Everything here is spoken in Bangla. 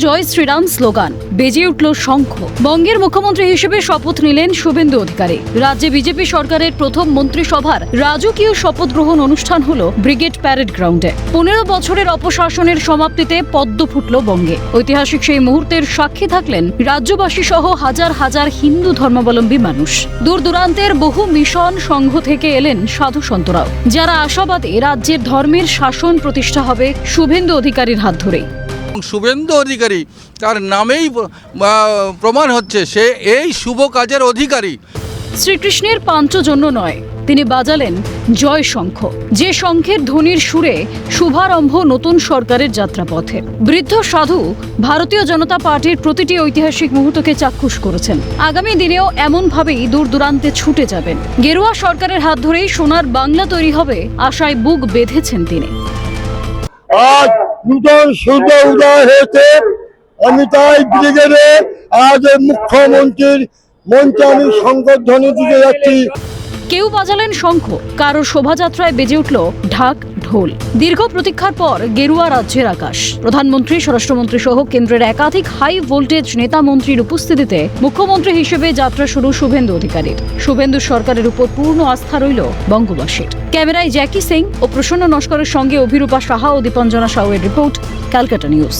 জয় শ্রীরাম স্লোগান, বেজে উঠল শঙ্খ। বঙ্গের মুখ্যমন্ত্রী হিসেবে শপথ নিলেন শুভেন্দু অধিকারী। রাজ্যে বিজেপি সরকারের প্রথম মন্ত্রিসভার রাজকীয় শপথ গ্রহণ অনুষ্ঠান হল ব্রিগেড প্যারেড গ্রাউন্ডে। 15 বছরের অপশাসনের সমাপ্তিতে পদ্ম ফুটল বঙ্গে। ঐতিহাসিক সেই মুহূর্তের সাক্ষী থাকলেন রাজ্যবাসী সহ হাজার হাজার হিন্দু ধর্মাবলম্বী মানুষ। দূর দূরান্তের বহু মিশন সংঘ থেকে এলেন সাধু সন্তরাও, যারা আশাবাদী রাজ্যের ধর্মের শাসন প্রতিষ্ঠা হবে শুভেন্দু অধিকারীর হাত ধরেই। শুভেন্দু অধিকারী তার নামেই প্রমাণ হচ্ছে সে এই শুভ কাজের অধিকারী। শ্রীকৃষ্ণের পাঞ্চজন্য নয়, তিনি বাজালেন জয় শঙ্খ, যে শঙ্খের ধ্বনির সুরে শুভারম্ভ নতুন সরকারের যাত্রাপথে। বৃদ্ধ সাধু ভারতীয় জনতা পার্টির প্রতিটি ঐতিহাসিক মুহূর্তকে চাক্ষুষ করেছেন। আগামী দিনেও এমনভাবেই দূর দূরান্তে ছুটে যাবেন। গেরুয়া সরকারের হাত ধরেই সোনার বাংলা তৈরি হবে আশায় বুক বেঁধেছেন তিনি। আজ নূতন সূর্য উদয় হয়েছে, আমি তাই ব্রিগেডে আজ মুখ্যমন্ত্রীর মঞ্চে আমি শঙ্খধ্বনি দিতে যাচ্ছি। কেউ বাজালেন শঙ্খ, কারোর শোভাযাত্রায় বেজে উঠল ঢাক ঢোল। দীর্ঘ প্রতীক্ষার পর গেরুয়া রাজ্যের আকাশ। প্রধানমন্ত্রী, স্বরাষ্ট্রমন্ত্রী সহ কেন্দ্রের একাধিক হাই ভোল্টেজ নেতা মন্ত্রীর উপস্থিতিতে মুখ্যমন্ত্রী হিসেবে যাত্রা শুরু শুভেন্দু অধিকারীর। শুভেন্দু সরকারের উপর পূর্ণ আস্থা রইল বঙ্গবাসীর। ক্যামেরায় জ্যাকি সিং ও প্রসন্ন নস্করের সঙ্গে অভিরূপা সাহা ও দীপঞ্জনা সাউয়ের রিপোর্ট, ক্যালকাটা নিউজ।